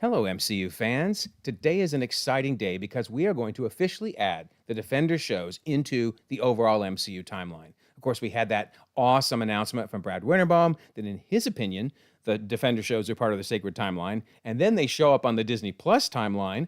Hello, MCU fans. Today is an exciting day because we are going to officially add the Defender shows into the overall MCU timeline. Of course, we had that awesome announcement from Brad Winterbaum that, in his opinion, the Defender shows are part of the sacred timeline, and then they show up on the Disney Plus timeline,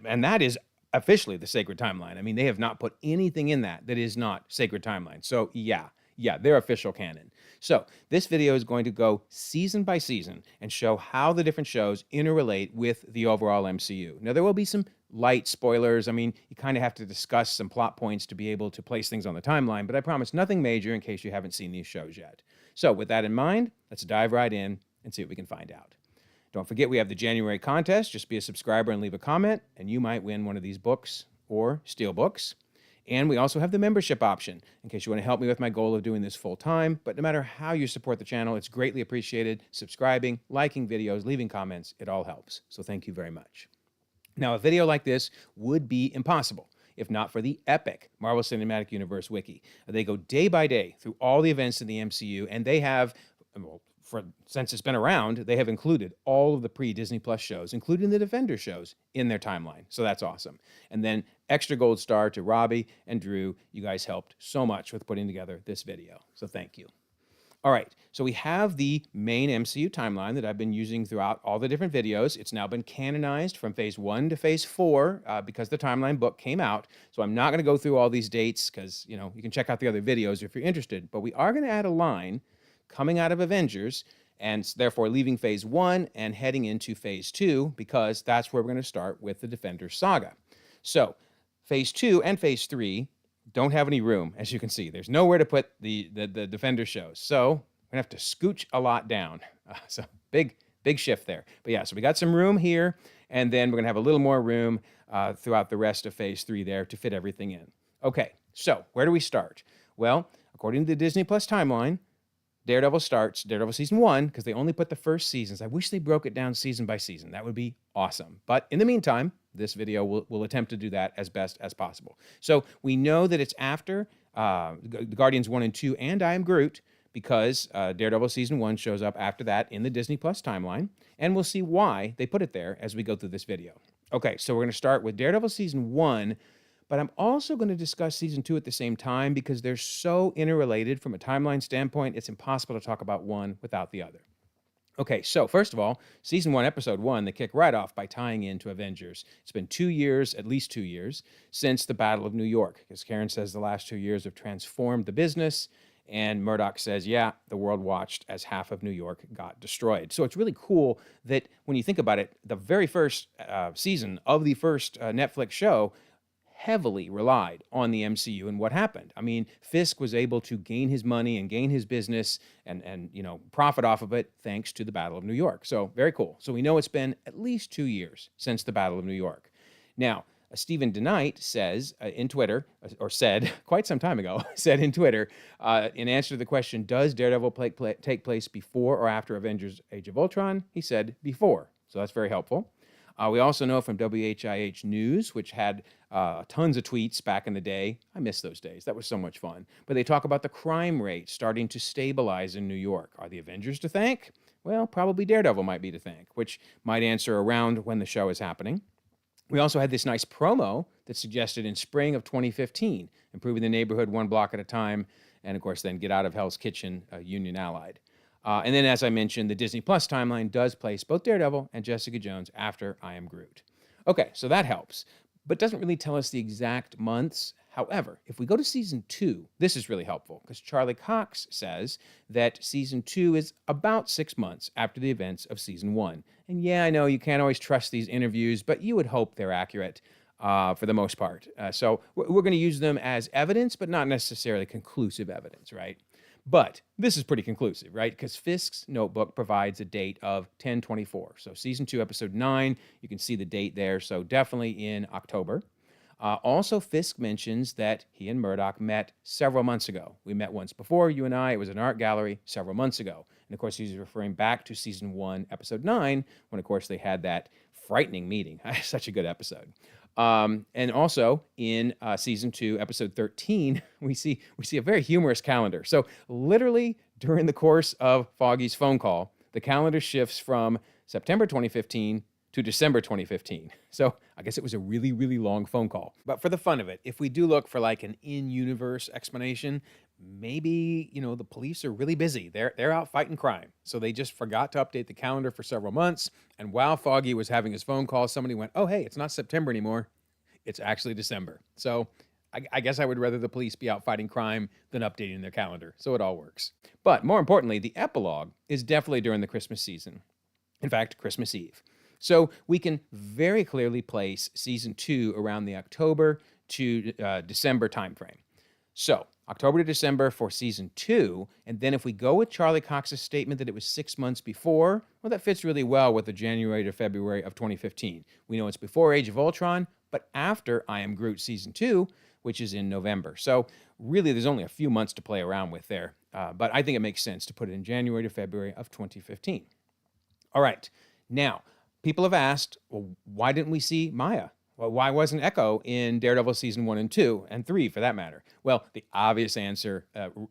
and that is officially the sacred timeline. I mean, they have not put anything in that is not sacred timeline. So, yeah, they're official canon. So this video is going to go season by season and show how the different shows interrelate with the overall MCU. Now, there will be some light spoilers. I mean, you kind of have to discuss some plot points to be able to place things on the timeline, but I promise nothing major in case you haven't seen these shows yet. So with that in mind, let's dive right in and see what we can find out. Don't forget we have the January contest. Just be a subscriber and leave a comment, and you might win one of these books or steel books. And we also have the membership option in case you want to help me with my goal of doing this full time. But no matter how you support the channel, it's greatly appreciated. Subscribing, liking videos, leaving comments, it all helps. So thank you very much. Now, a video like this would be impossible if not for the epic Marvel Cinematic Universe wiki. They go day by day through all the events in the MCU, and they have, well, since it's been around, they have included all of the pre-Disney Plus shows, including the Defender shows, in their timeline. So that's awesome. And then extra gold star to Robbie and Drew. You guys helped so much with putting together this video. So thank you. All right, so we have the main MCU timeline that I've been using throughout all the different videos. It's now been canonized from Phase 1 to Phase 4 because the timeline book came out. So I'm not going to go through all these dates because, you can check out the other videos if you're interested. But we are going to add a line coming out of Avengers, and therefore leaving Phase 1 and heading into Phase 2, because that's where we're going to start with the Defender saga. So Phase 2 and Phase 3 don't have any room, as you can see. There's nowhere to put the Defender shows. So we're going to have to scooch a lot down. So big shift there. But yeah, so we got some room here, and then we're going to have a little more room throughout the rest of Phase 3 there to fit everything in. Okay, so where do we start? Well, according to the Disney Plus timeline, Daredevil starts Daredevil Season 1 because they only put the first seasons. I wish they broke it down season by season. That would be awesome. But in the meantime, this video will attempt to do that as best as possible. So we know that it's after Guardians 1 and 2 and I Am Groot because Daredevil Season 1 shows up after that in the Disney Plus timeline. And we'll see why they put it there as we go through this video. Okay, so we're going to start with Daredevil Season 1. But I'm also going to discuss Season 2 at the same time because they're so interrelated from a timeline standpoint, it's impossible to talk about one without the other. Okay, so first of all, Season 1, Episode 1, they kick right off by tying into Avengers. It's been 2 years, at least 2 years, since the Battle of New York. As Karen says, the last 2 years have transformed the business, and Murdoch says, yeah, the world watched as half of New York got destroyed. So it's really cool that when you think about it, the very first season of the first Netflix show heavily relied on the MCU and what happened. I mean, Fisk was able to gain his money and gain his business and profit off of it thanks to the Battle of New York. So very cool. So we know it's been at least 2 years since the Battle of New York. Now, Stephen DeKnight says in Twitter, or said quite some time ago, said in Twitter, in answer to the question, does Daredevil take place before or after Avengers Age of Ultron? He said before. So that's very helpful. We also know from WHIH News, which had tons of tweets back in the day. I miss those days. That was so much fun. But they talk about the crime rate starting to stabilize in New York. Are the Avengers to thank? Well, probably Daredevil might be to thank, which might answer around when the show is happening. We also had this nice promo that suggested in spring of 2015, improving the neighborhood one block at a time, and of course then Get Out of Hell's Kitchen, Union Allied. And then, as I mentioned, the Disney Plus timeline does place both Daredevil and Jessica Jones after I Am Groot. Okay, so that helps, but doesn't really tell us the exact months. However, if we go to Season 2, this is really helpful because Charlie Cox says that Season 2 is about 6 months after the events of Season 1. And yeah, I know you can't always trust these interviews, but you would hope they're accurate for the most part. So we're going to use them as evidence, but not necessarily conclusive evidence, right? But this is pretty conclusive, right? Because Fisk's notebook provides a date of 10/24. So Season 2, Episode 9, you can see the date there. So definitely in October. Also, Fisk mentions that he and Murdoch met several months ago. We met once before, you and I. It was an art gallery several months ago. And of course, he's referring back to Season 1, Episode 9, when, of course, they had that frightening meeting. Such a good episode. And also in Season 2, Episode 13, we see a very humorous calendar. So literally during the course of Foggy's phone call, the calendar shifts from September 2015 to December 2015. So I guess it was a really, really long phone call. But for the fun of it, if we do look for like an in-universe explanation, maybe, the police are really busy. They're out fighting crime. So they just forgot to update the calendar for several months. And while Foggy was having his phone call, somebody went, "Oh, hey, it's not September anymore. It's actually December." So I guess I would rather the police be out fighting crime than updating their calendar. So it all works. But more importantly, the epilogue is definitely during the Christmas season. In fact, Christmas Eve. So we can very clearly place season 2 around the October to December timeframe. So October to December for season 2, and then if we go with Charlie Cox's statement that it was 6 months before, well, that fits really well with the January to February of 2015. We know it's before Age of Ultron, but after I Am Groot season 2, which is in November. So really, there's only a few months to play around with there, but I think it makes sense to put it in January to February of 2015. All right, now, people have asked, well, why didn't we see Maya? Well, why wasn't Echo in Daredevil season 1 and 2, and 3 for that matter? Well, the obvious answer,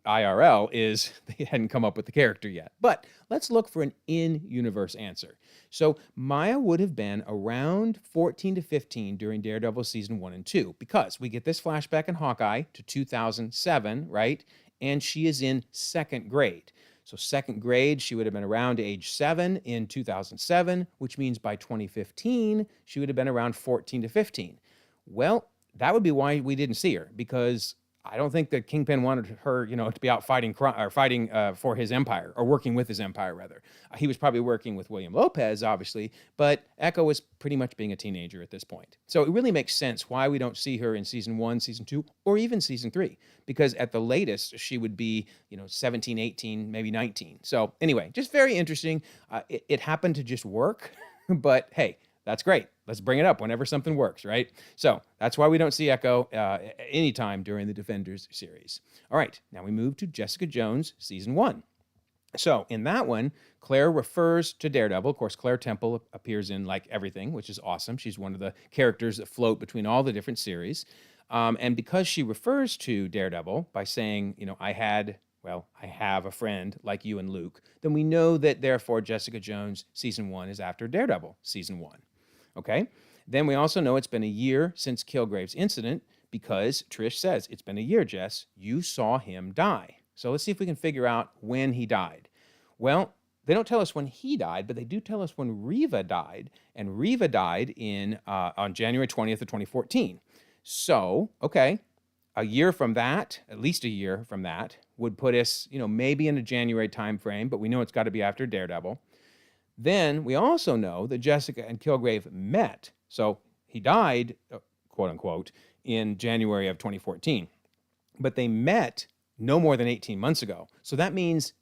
IRL, is they hadn't come up with the character yet. But let's look for an in-universe answer. So Maya would have been around 14 to 15 during Daredevil season 1 and 2, because we get this flashback in Hawkeye to 2007, right? And she is in 2nd grade. So 2nd grade, she would have been around age 7 in 2007, which means by 2015, she would have been around 14 to 15. Well, that would be why we didn't see her, because I don't think that Kingpin wanted her, to be out fighting for his empire, or working with his empire, rather. He was probably working with William Lopez, obviously, but Echo was pretty much being a teenager at this point. So it really makes sense why we don't see her in season 1, season 2, or even season 3, because at the latest, she would be, 17, 18, maybe 19. So anyway, just very interesting. It happened to just work, but hey, that's great. Let's bring it up whenever something works, right? So that's why we don't see Echo anytime during the Defenders series. All right, now we move to Jessica Jones season 1. So in that one, Claire refers to Daredevil. Of course, Claire Temple appears in like everything, which is awesome. She's one of the characters that float between all the different series. And because she refers to Daredevil by saying, I have a friend like you and Luke, then we know that therefore Jessica Jones season 1 is after Daredevil season 1. Okay? Then we also know it's been a year since Kilgrave's incident, because Trish says, "It's been a year, Jess. You saw him die." So let's see if we can figure out when he died. Well, they don't tell us when he died, but they do tell us when Reva died. And Reva died on January 20th of 2014. So, okay, a year from that, at least a year from that, would put us, maybe in a January time frame, but we know it's got to be after Daredevil. Then we also know that Jessica and Kilgrave met. So he died, quote unquote, in January of 2014. But they met no more than 18 months ago. So that means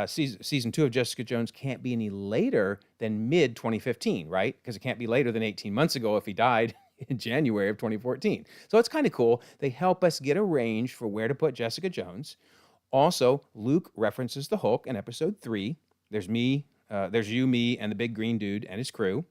season 2 of Jessica Jones can't be any later than mid-2015, right? Because it can't be later than 18 months ago if he died in January of 2014. So it's kind of cool. They help us get a range for where to put Jessica Jones. Also, Luke references the Hulk in episode 3. There's you, me, and the big green dude and his crew.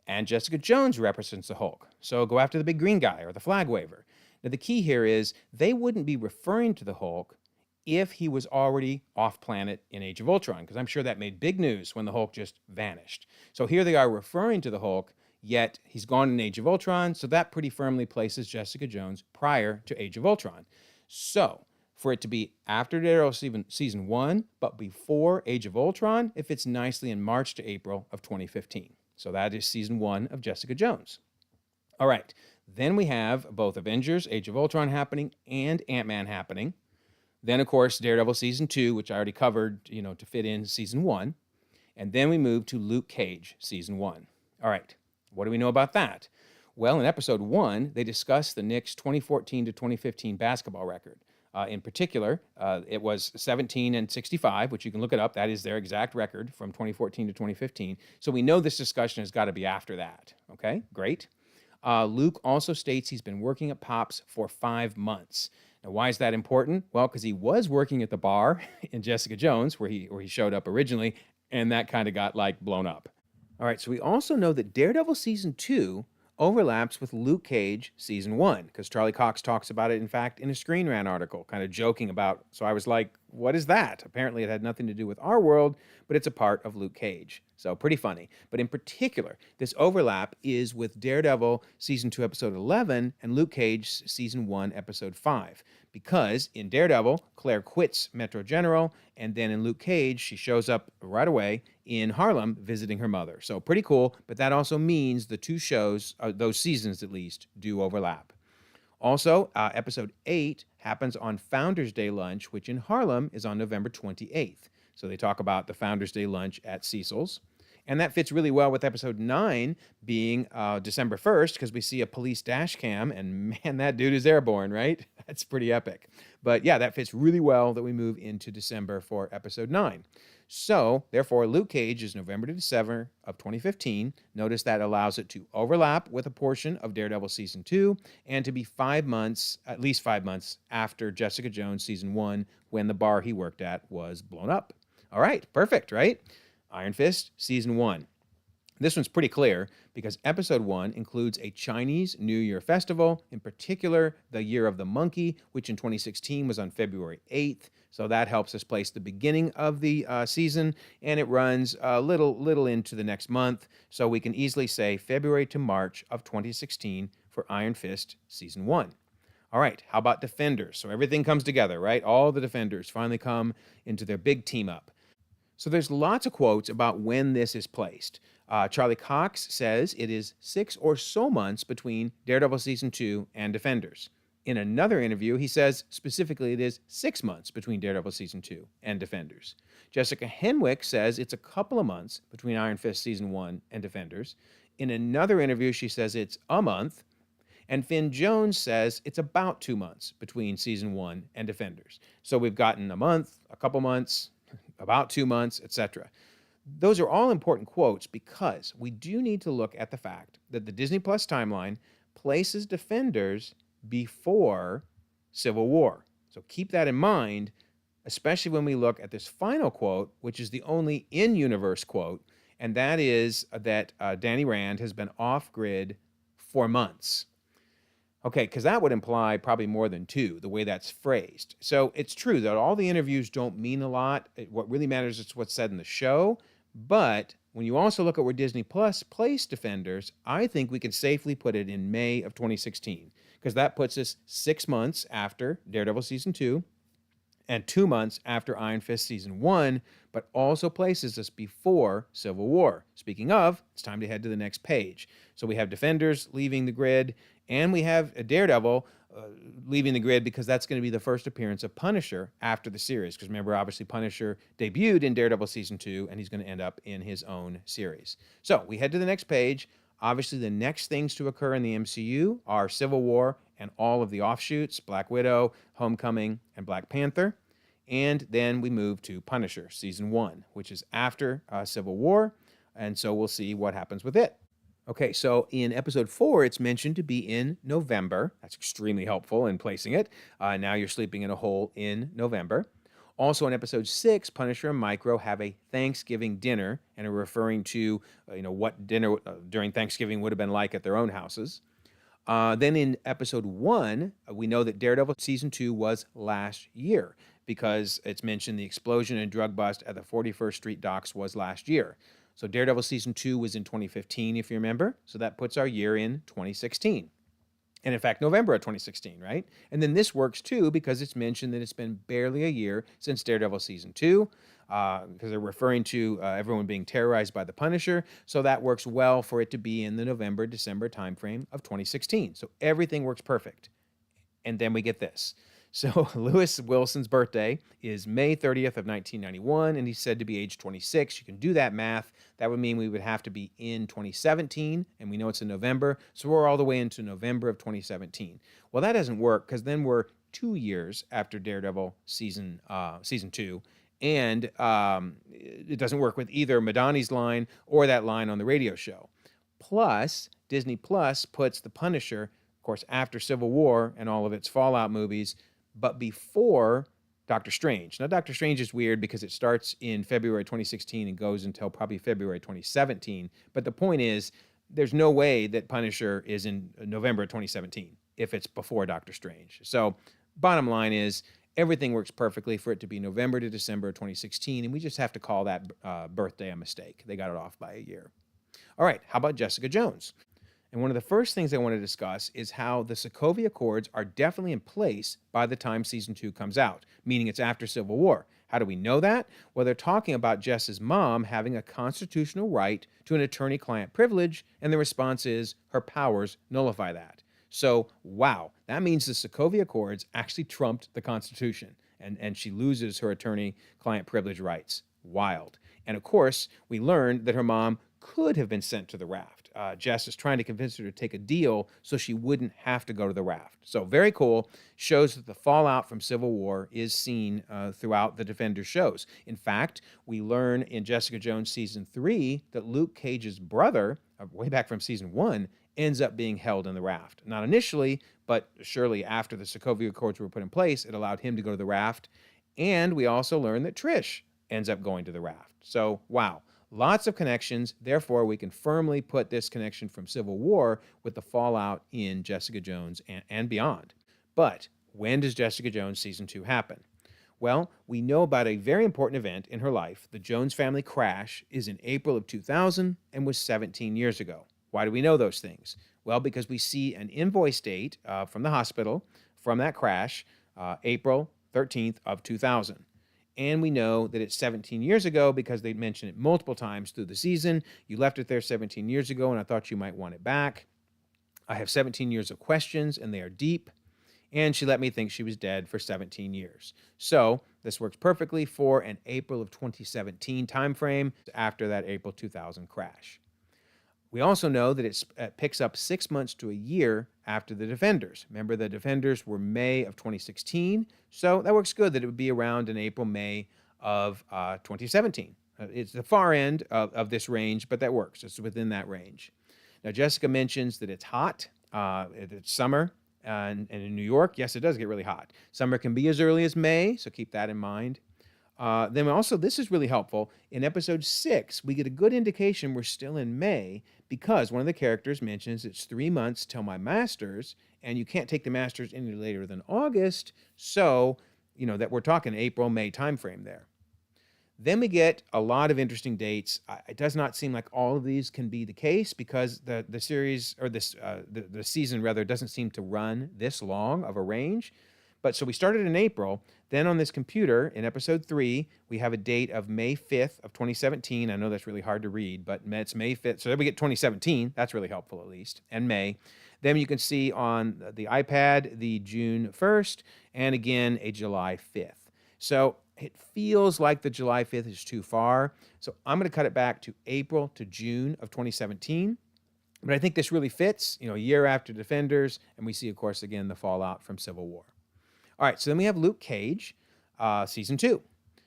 And Jessica Jones represents the Hulk. So go after the big green guy or the flag waver. Now, the key here is they wouldn't be referring to the Hulk if he was already off planet in Age of Ultron, because I'm sure that made big news when the Hulk just vanished. So here they are referring to the Hulk, yet he's gone in Age of Ultron, so that pretty firmly places Jessica Jones prior to Age of Ultron. So for it to be after Daredevil season 1, but before Age of Ultron, it fits nicely in March to April of 2015. So that is season 1 of Jessica Jones. All right, then we have both Avengers, Age of Ultron happening, and Ant-Man happening. Then, of course, Daredevil season 2, which I already covered, to fit in season 1. And then we move to Luke Cage season 1. All right, what do we know about that? Well, in episode 1, they discuss the Knicks' 2014 to 2015 basketball record. In particular, it was 17 and 65, which you can look it up. That is their exact record from 2014 to 2015. So we know this discussion has got to be after that. Okay, great. Luke also states he's been working at Pops for 5 months. Now, why is that important? Well, because he was working at the bar in Jessica Jones, where he showed up originally, and that kind of got blown up. All right, so we also know that Daredevil season 2 overlaps with Luke Cage season 1, because Charlie Cox talks about it, in fact, in a Screen Rant article, kind of joking about. So I was like, what is that? Apparently, it had nothing to do with our world, but it's a part of Luke Cage. So pretty funny. But in particular, this overlap is with Daredevil season 2, episode 11, and Luke Cage season 1, episode 5. Because in Daredevil, Claire quits Metro General, and then in Luke Cage, she shows up right away in Harlem visiting her mother. So pretty cool, but that also means the two shows, those seasons at least, do overlap. Also, episode 8 happens on Founders Day lunch, which in Harlem is on November 28th. So they talk about the Founders Day lunch at Cecil's. And that fits really well with episode 9 being December 1st, because we see a police dash cam, and man, that dude is airborne, right? That's pretty epic. But yeah, that fits really well that we move into December for episode 9. So, therefore, Luke Cage is November to December of 2015. Notice that allows it to overlap with a portion of Daredevil Season 2 and to be 5 months, at least 5 months, after Jessica Jones Season 1 when the bar he worked at was blown up. All right, perfect, right? Iron Fist Season 1. This one's pretty clear because episode 1 includes a Chinese New Year festival, in particular the Year of the Monkey, which in 2016 was on February 8th. So that helps us place the beginning of the season, and it runs a little into the next month. So we can easily say February to March of 2016 for Iron Fist Season 1. All right, how about Defenders? So everything comes together, right? All the Defenders finally come into their big team up. So there's lots of quotes about when this is placed. Charlie Cox says it is 6 or so months between Daredevil Season 2 and Defenders. In another interview, he says specifically it is 6 months between Daredevil Season 2 and Defenders. Jessica Henwick says it's a couple of months between Iron Fist Season 1 and Defenders. In another interview, she says it's a month. And Finn Jones says it's about 2 months between Season 1 and Defenders. So we've gotten a month, a couple months, about 2 months, etc. Those are all important quotes because we do need to look at the fact that the Disney Plus timeline places Defenders before Civil War. So keep that in mind, especially when we look at this final quote, which is the only in-universe quote, and that is that Danny Rand has been off-grid for months. Okay, because that would imply probably more than 2, the way that's phrased. So it's true that all the interviews don't mean a lot. What really matters is what's said in the show. But when you also look at where Disney Plus placed Defenders, I think we can safely put it in May of 2016, because that puts us 6 months after Daredevil Season 2 and 2 months after Iron Fist Season 1, but also places us before Civil War. Speaking of, it's time to head to the next page. So we have Defenders leaving the grid, and we have a Daredevil leaving the grid because that's going to be the first appearance of Punisher after the series. Because remember, obviously, Punisher debuted in Daredevil Season 2, and he's going to end up in his own series. So we head to the next page. Obviously, the next things to occur in the MCU are Civil War and all of the offshoots, Black Widow, Homecoming, and Black Panther. And then we move to Punisher Season 1, which is after Civil War. And so we'll see what happens with it. Okay, so in episode 4, it's mentioned to be in November. That's extremely helpful in placing it. Now you're sleeping in a hole in November. Also in episode 6, Punisher and Micro have a Thanksgiving dinner and are referring to what dinner during Thanksgiving would have been like at their own houses. Then in episode 1, we know that Daredevil Season 2 was last year because it's mentioned the explosion and drug bust at the 41st Street docks was last year. So Daredevil Season 2 was in 2015, if you remember. So that puts our year in 2016. And in fact, November of 2016, right? And then this works too because it's mentioned that it's been barely a year since Daredevil Season 2 because they're referring to everyone being terrorized by the Punisher. So that works well for it to be in the November-December timeframe of 2016. So everything works perfect. And then we get this. So Lewis Wilson's birthday is May 30th of 1991, and he's said to be age 26. You can do that math. That would mean we would have to be in 2017, and we know it's in November, so we're all the way into November of 2017. Well, that doesn't work because then we're 2 years after Daredevil season 2, and it doesn't work with either Madani's line or that line on the radio show. Plus, Disney Plus puts the Punisher, of course, after Civil War and all of its Fallout movies, but before Doctor Strange. Now, Doctor Strange is weird because it starts in February 2016 and goes until probably February 2017. But the point is, there's no way that Punisher is in November 2017 if it's before Doctor Strange. So bottom line is, Everything works perfectly for it to be November to December of 2016, and we just have to call that birthday a mistake. They got it off by a year. All right, how about Jessica Jones? And one of the first things I want to discuss is how the Sokovia Accords are definitely in place by the time season 2 comes out, meaning it's after Civil War. How do we know that? Well, they're talking about Jess's mom having a constitutional right to an attorney-client privilege, and the response is her powers nullify that. So, wow, that means the Sokovia Accords actually trumped the Constitution, and she loses her attorney-client privilege rights. Wild. And of course, we learned that her mom could have been sent to the raft. Jess is trying to convince her to take a deal so she wouldn't have to go to the raft. So very cool. Shows that the fallout from Civil War is seen throughout the Defenders shows. In fact, we learn in Jessica Jones season 3 that Luke Cage's brother, way back from season 1, ends up being held in the raft. Not initially, but surely after the Sokovia Accords were put in place, it allowed him to go to the raft. And we also learn that Trish ends up going to the raft. So, wow. Lots of connections. Therefore, we can firmly put this connection from Civil War with the fallout in Jessica Jones and beyond. But when does Jessica Jones season 2 happen? Well, we know about a very important event in her life. The Jones family crash is in April of 2000 and was 17 years ago. Why do we know those things? Well, because we see an invoice date from the hospital from that crash, April 13th of 2000. And we know that it's 17 years ago because they mention it multiple times through the season. You left it there 17 years ago, and I thought you might want it back. I have 17 years of questions, and they are deep. And she let me think she was dead for 17 years. So this works perfectly for an April of 2017 timeframe after that April 2000 crash. We also know that it picks up 6 months to a year after the Defenders. Remember, the Defenders were May of 2016, so that works good that it would be around in April, May of 2017. It's the far end of this range, but that works. It's within that range. Now, Jessica mentions that it's hot. It's summer, and in New York, yes, it does get really hot. Summer can be as early as May, so keep that in mind. Then also, this is really helpful. In episode 6, we get a good indication we're still in May because one of the characters mentions it's 3 months till my master's, and you can't take the master's any later than August. So, that we're talking April, May timeframe there. Then we get a lot of interesting dates. It does not seem like all of these can be the case because the series, or the season rather, doesn't seem to run this long of a range. But so we started in April. Then on this computer, in episode 3, we have a date of May 5th of 2017. I know that's really hard to read, but it's May 5th. So then we get 2017. That's really helpful, at least, and May. Then you can see on the iPad the June 1st, and again, a July 5th. So it feels like the July 5th is too far. So I'm going to cut it back to April to June of 2017. But I think this really fits, a year after Defenders, and we see, of course, again, the fallout from Civil War. All right, so then we have Luke Cage, season 2.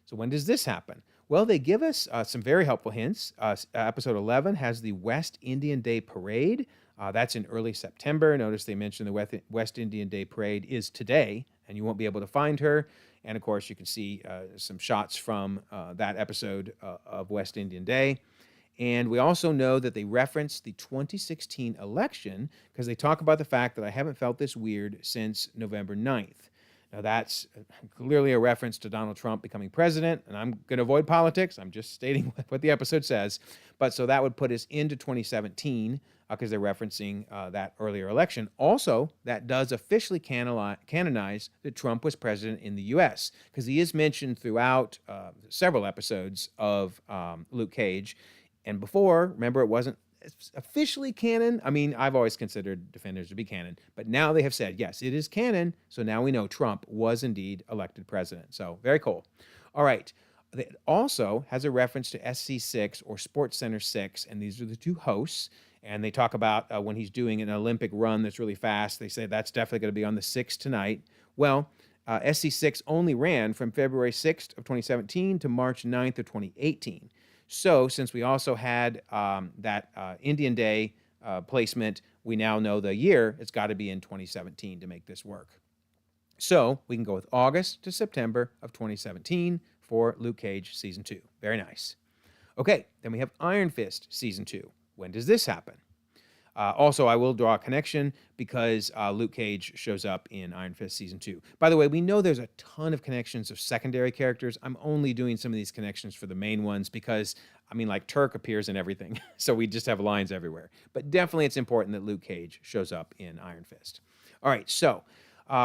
So when does this happen? Well, they give us some very helpful hints. Episode 11 has the West Indian Day Parade. That's in early September. Notice they mentioned the West Indian Day Parade is today, and you won't be able to find her. And, of course, you can see some shots from that episode of West Indian Day. And we also know that they reference the 2016 election because they talk about the fact that I haven't felt this weird since November 9th. Now, that's clearly a reference to Donald Trump becoming president, and I'm going to avoid politics. I'm just stating what the episode says. But so that would put us into 2017 because they're referencing that earlier election. Also, that does officially canonize that Trump was president in the U.S. because he is mentioned throughout several episodes of Luke Cage. And before, remember, it wasn't officially canon. I mean, I've always considered Defenders to be canon, but now they have said, yes, it is canon. So now we know Trump was indeed elected president. So very cool. All right. It also has a reference to SC6 or Sports Center 6, and these are the two hosts. And they talk about when he's doing an Olympic run that's really fast. They say that's definitely going to be on the 6th tonight. Well, SC6 only ran from February 6th of 2017 to March 9th of 2018. So since we also had that Indian Day placement, we now know the year. It's got to be in 2017 to make this work. So we can go with August to September of 2017 for Luke Cage Season 2. Very nice. Okay, then we have Iron Fist Season 2. When does this happen? Also, I will draw a connection because Luke Cage shows up in Iron Fist Season 2. By the way, we know there's a ton of connections of secondary characters. I'm only doing some of these connections for the main ones because, I mean, like Turk appears in everything. So we just have lines everywhere. But definitely it's important that Luke Cage shows up in Iron Fist. All right, so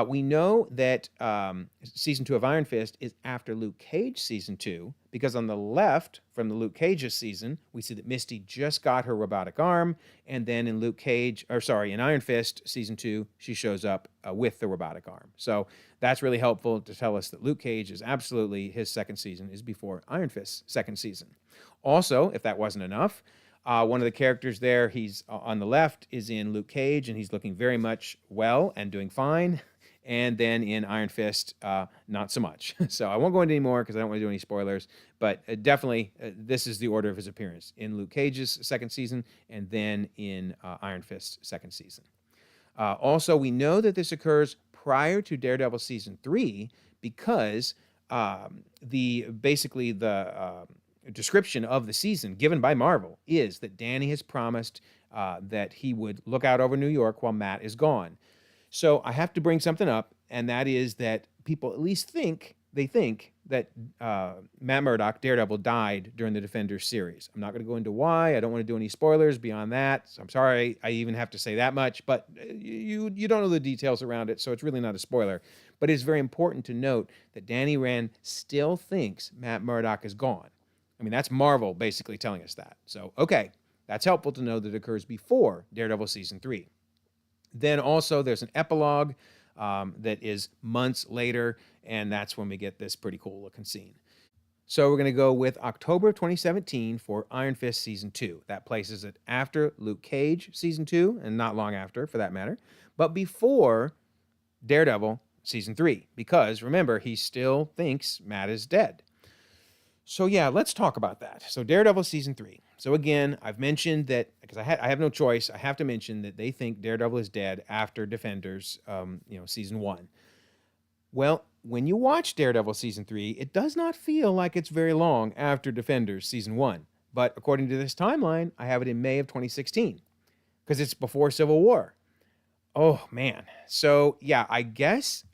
we know that Season 2 of Iron Fist is after Luke Cage Season 2 because on the left from the Luke Cage's season, we see that Misty just got her robotic arm, and then in in Iron Fist Season 2, she shows up with the robotic arm. So that's really helpful to tell us that Luke Cage is absolutely, his second season is before Iron Fist's second season. Also, if that wasn't enough, one of the characters there, he's on the left, is in Luke Cage, and he's looking very much well and doing fine. And then in Iron Fist, not so much. So I won't go into any more because I don't want to do any spoilers. But definitely, this is the order of his appearance in Luke Cage's second season, and then in Iron Fist's second season. Also, we know that this occurs prior to Daredevil Season 3 because the description of the season given by Marvel is that Danny has promised that he would look out over New York while Matt is gone. So I have to bring something up, and that is that people at least think that Matt Murdock, Daredevil, died during the Defenders series. I'm not going to go into why. I don't want to do any spoilers beyond that. So I'm sorry I even have to say that much, but you don't know the details around it, so it's really not a spoiler. But it's very important to note that Danny Rand still thinks Matt Murdock is gone. I mean, that's Marvel basically telling us that. So, okay, that's helpful to know that it occurs before Daredevil Season 3. Then also there's an epilogue that is months later, and that's when we get this pretty cool looking scene. So we're going to go with October of 2017 for Iron Fist Season 2. That places it after Luke Cage Season 2, and not long after for that matter, but before Daredevil Season 3, because remember, he still thinks Matt is dead. So yeah, let's talk about that. So Daredevil Season 3. So again, I've mentioned that, because I have no choice, I have to mention that they think Daredevil is dead after Defenders, Season 1. Well, when you watch Daredevil Season 3, it does not feel like it's very long after Defenders Season 1. But according to this timeline, I have it in May of 2016, because it's before Civil War. Oh man. So yeah, I guess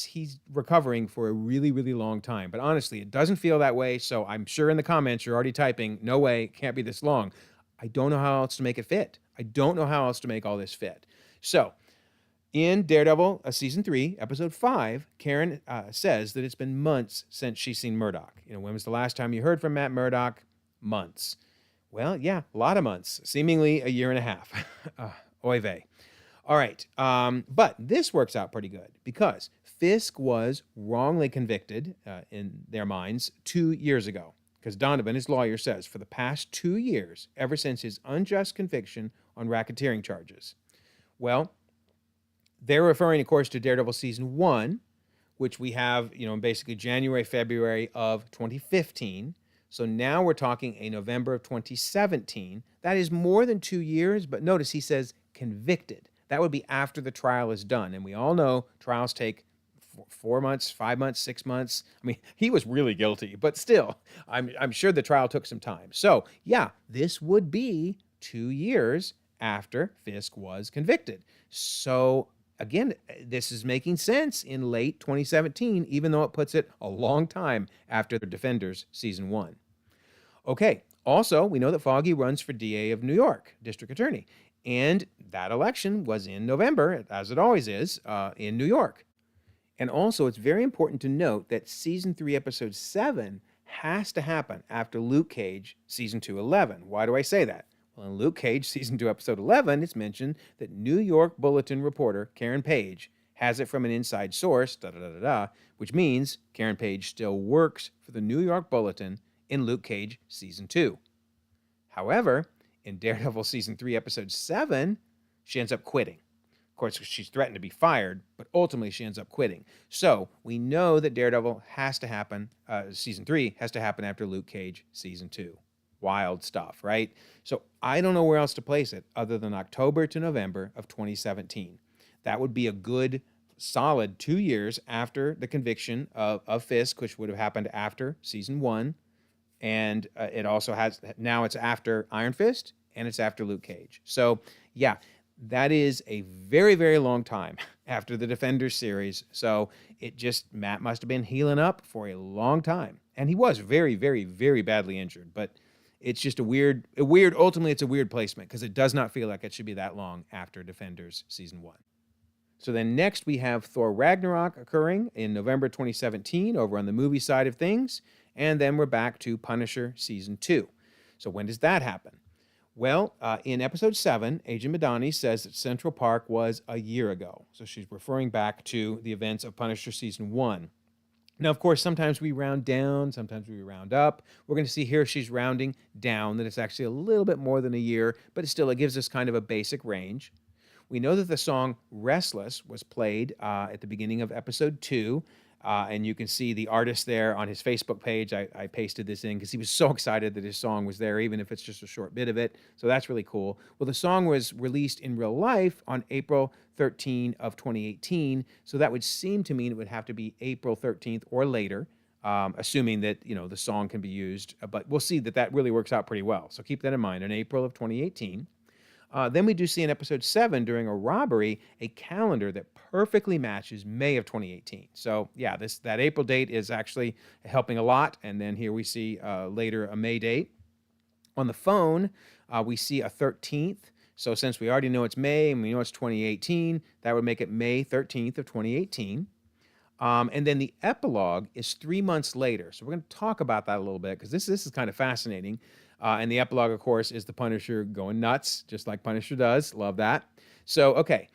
he's recovering for a really, really long time. But honestly, it doesn't feel that way. So I'm sure in the comments you're already typing, no way, it can't be this long. I don't know how else to make it fit. I don't know how else to make all this fit. So in Daredevil Season 3, Episode 5, Karen says that it's been months since she's seen Murdock. When was the last time you heard from Matt Murdock? Months. Well, yeah, a lot of months. Seemingly a year and a half. Oy vey. All right, but this works out pretty good because Fisk was wrongly convicted in their minds 2 years ago. Because Donovan, his lawyer, says for the past 2 years, ever since his unjust conviction on racketeering charges. Well, they're referring, of course, to Daredevil Season 1, which we have, in basically January, February of 2015. So now we're talking a November of 2017. That is more than 2 years, but notice he says convicted. That would be after the trial is done. And we all know trials take 4 months, 5 months, 6 months. I mean, he was really guilty, but still, I'm sure the trial took some time. So yeah, this would be 2 years after Fisk was convicted. So again, this is making sense in late 2017, even though it puts it a long time after the Defenders Season 1. Okay, also, we know that Foggy runs for DA of New York, District Attorney. And that election was in November, as it always is, in New York. And also, it's very important to note that Season 3, Episode 7 has to happen after Luke Cage, Season 2, 11. Why do I say that? Well, in Luke Cage, Season 2, Episode 11, it's mentioned that New York Bulletin reporter Karen Page has it from an inside source, which means Karen Page still works for the New York Bulletin in Luke Cage, Season 2. However, in Daredevil Season 3, Episode 7, she ends up quitting. Of course, she's threatened to be fired, but ultimately she ends up quitting. So we know that Daredevil has to happen, Season 3 has to happen after Luke Cage, Season 2. Wild stuff, right? So I don't know where else to place it other than October to November of 2017. That would be a good, solid 2 years after the conviction of Fisk, which would have happened after Season 1. And it also has, now it's after Iron Fist and it's after Luke Cage. So, yeah, that is a very, very long time after the Defenders series. So Matt must have been healing up for a long time. And he was very, very, very badly injured. But it's just ultimately it's a weird placement because it does not feel like it should be that long after Defenders season 1. So then next we have Thor Ragnarok occurring in November 2017 over on the movie side of things. And then we're back to Punisher season 2. So when does that happen? Well, in episode 7, Agent Madani says that Central Park was a year ago. So she's referring back to the events of Punisher season 1. Now, of course, sometimes we round down, sometimes we round up. We're going to see here she's rounding down, that it's actually a little bit more than a year, but still it gives us kind of a basic range. We know that the song Restless was played at the beginning of episode 2. And you can see the artist there on his Facebook page. I pasted this in because he was so excited that his song was there, even if it's just a short bit of it. So that's really cool. Well, the song was released in real life on April 13 of 2018. So that would seem to mean it would have to be April 13th or later, assuming that, the song can be used. But we'll see that really works out pretty well. So keep that in mind, in April of 2018. Then we do see in episode 7, during a robbery, a calendar that perfectly matches May of 2018. So yeah, that April date is actually helping a lot. And then here we see later a May date. On the phone, we see a 13th. So since we already know it's May and we know it's 2018, that would make it May 13th of 2018. And then the epilogue is 3 months later. So we're going to talk about that a little bit because this is kind of fascinating. And the epilogue, of course, is the Punisher going nuts, just like Punisher does. Love that. So, okay,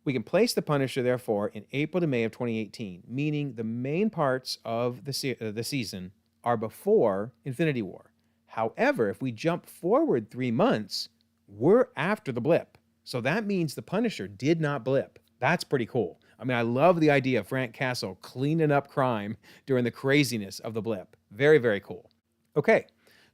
we can place the Punisher, therefore, in April to May of 2018, meaning the main parts of the season are before Infinity War. However, if we jump forward 3 months, we're after the blip. So that means the Punisher did not blip. That's pretty cool. I mean, I love the idea of Frank Castle cleaning up crime during the craziness of the blip. Very, very cool. Okay.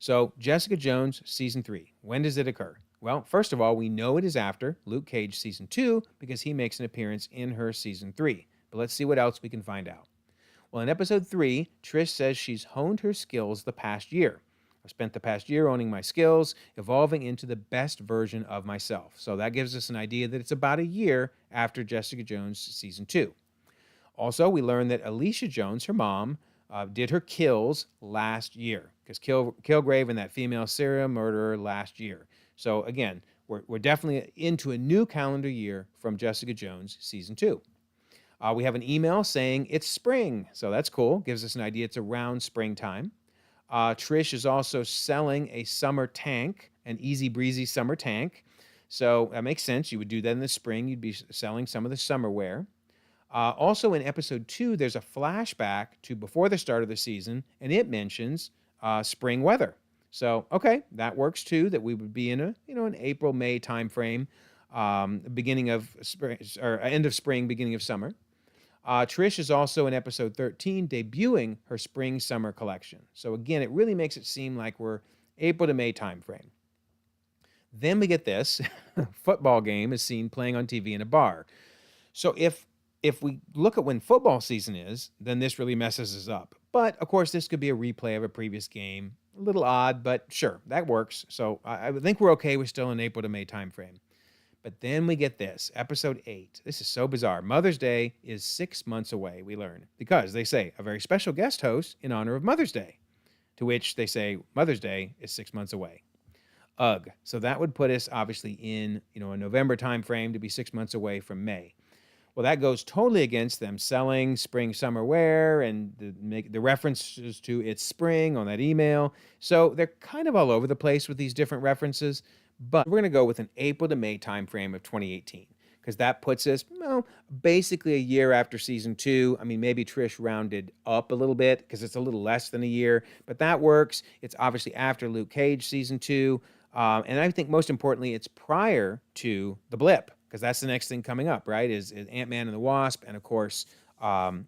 So, Jessica Jones, Season 3. When does it occur? Well, first of all, we know it is after Luke Cage Season 2 because he makes an appearance in her Season 3. But let's see what else we can find out. Well, in Episode 3, Trish says she's honed her skills the past year. I've spent the past year owning my skills, evolving into the best version of myself. So that gives us an idea that it's about a year after Jessica Jones Season 2. Also, we learn that Alicia Jones, her mom, did her kills last year because Kilgrave and that female serial murderer last year. So again, we're definitely into a new calendar year from Jessica Jones Season 2. We have an email saying it's spring, so that's cool. Gives us an idea it's around springtime. Trish is also selling a summer tank, an easy breezy summer tank. So that makes sense. You would do that in the spring. You'd be selling some of the summer wear. Also in episode 2, there's a flashback to before the start of the season, and it mentions spring weather. So, okay, that works too, that we would be in an April, May timeframe, beginning of spring, or end of spring, beginning of summer. Trish is also in episode 13 debuting her spring-summer collection. So again, it really makes it seem like we're April to May timeframe. Then we get this, football game is seen playing on TV in a bar. So if we look at when football season is, then this really messes us up. But, of course, this could be a replay of a previous game. A little odd, but sure, that works. So I think we're okay. We're still in April to May timeframe. But then we get this, episode 8. This is so bizarre. Mother's Day is 6 months away, we learn. Because they say, a very special guest host in honor of Mother's Day. To which they say, Mother's Day is 6 months away. Ugh. So that would put us, obviously, in a November timeframe to be 6 months away from May. Well, that goes totally against them selling spring summer wear and the references to it's spring on that email. So they're kind of all over the place with these different references, but we're going to go with an April to May timeframe of 2018 because that puts us, basically a year after season 2. I mean, maybe Trish rounded up a little bit because it's a little less than a year, but that works. It's obviously after Luke Cage season 2. And I think most importantly, it's prior to the blip. Because that's the next thing coming up, right, is Ant-Man and the Wasp and, of course,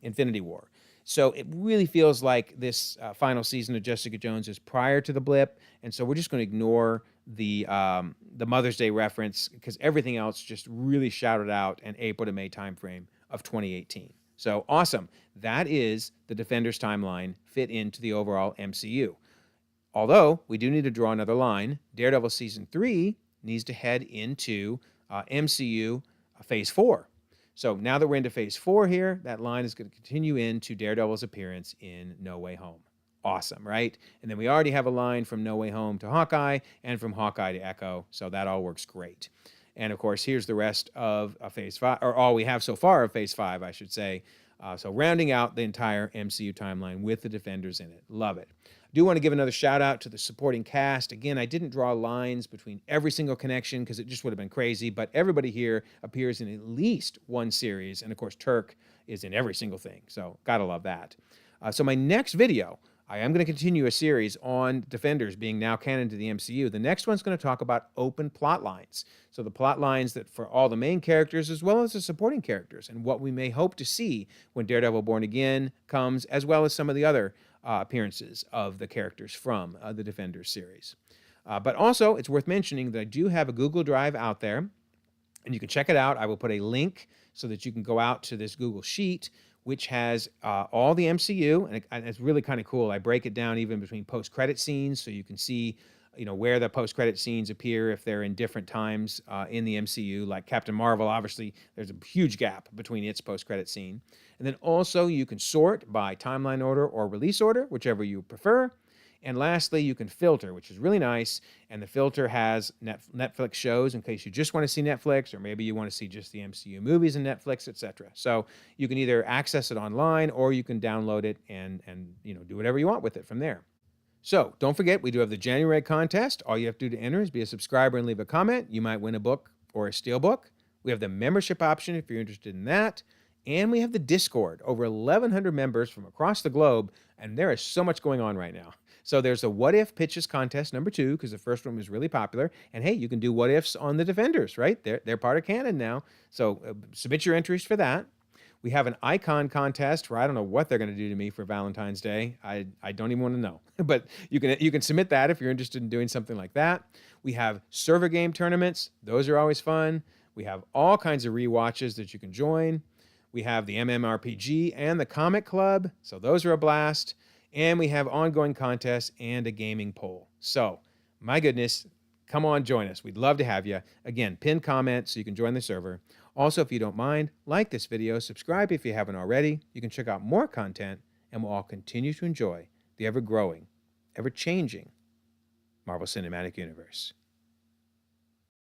Infinity War. So it really feels like this final season of Jessica Jones is prior to the blip, and so we're just going to ignore the Mother's Day reference because everything else just really shouted out an April to May timeframe of 2018. So awesome. That is the Defenders timeline fit into the overall MCU. Although we do need to draw another line, Daredevil Season 3 needs to head into MCU Phase 4. So now that we're into Phase 4 here, that line is going to continue into Daredevil's appearance in No Way Home. Awesome, right? And then we already have a line from No Way Home to Hawkeye and from Hawkeye to Echo, so that all works great. And of course, here's the rest of Phase 5, or all we have so far of Phase 5, I should say. So rounding out the entire MCU timeline with the Defenders in it. Love it. I do want to give another shout out to the supporting cast. Again, I didn't draw lines between every single connection because it just would have been crazy, but everybody here appears in at least one series. And of course, Turk is in every single thing. So gotta love that. So my next video, I am going to continue a series on Defenders being now canon to the MCU. The next one's going to talk about open plot lines. So the plot lines that for all the main characters as well as the supporting characters and what we may hope to see when Daredevil Born Again comes, as well as some of the other appearances of the characters from the Defenders series. But also, it's worth mentioning that I do have a Google Drive out there, and you can check it out. I will put a link so that you can go out to this Google Sheet, which has all the MCU, and it's really kind of cool. I break it down even between post-credit scenes, so you can see, where the post-credit scenes appear if they're in different times in the MCU. Like Captain Marvel, obviously, there's a huge gap between its post-credit scene. And then also you can sort by timeline order or release order, whichever you prefer. And lastly, you can filter, which is really nice. And the filter has Netflix shows in case you just want to see Netflix, or maybe you want to see just the MCU movies and Netflix, etc. So you can either access it online or you can download it and do whatever you want with it from there. So don't forget, we do have the January contest. All you have to do to enter is be a subscriber and leave a comment. You might win a book or a steelbook. We have the membership option if you're interested in that. And we have the Discord, over 1,100 members from across the globe, and there is so much going on right now. So there's a What If Pitches contest number 2, because the first one was really popular. And hey, you can do what ifs on the Defenders, right? They're part of canon now. So submit your entries for that. We have an icon contest where I don't know what they're going to do to me for Valentine's Day. I don't even want to know. But you can submit that if you're interested in doing something like that. We have server game tournaments. Those are always fun. We have all kinds of rewatches that you can join. We have the MMORPG and the Comic Club, so those are a blast. And we have ongoing contests and a gaming poll. So, my goodness, come on, join us. We'd love to have you. Again, pin comment so you can join the server. Also, if you don't mind, like this video, subscribe if you haven't already. You can check out more content, and we'll all continue to enjoy the ever-growing, ever-changing Marvel Cinematic Universe.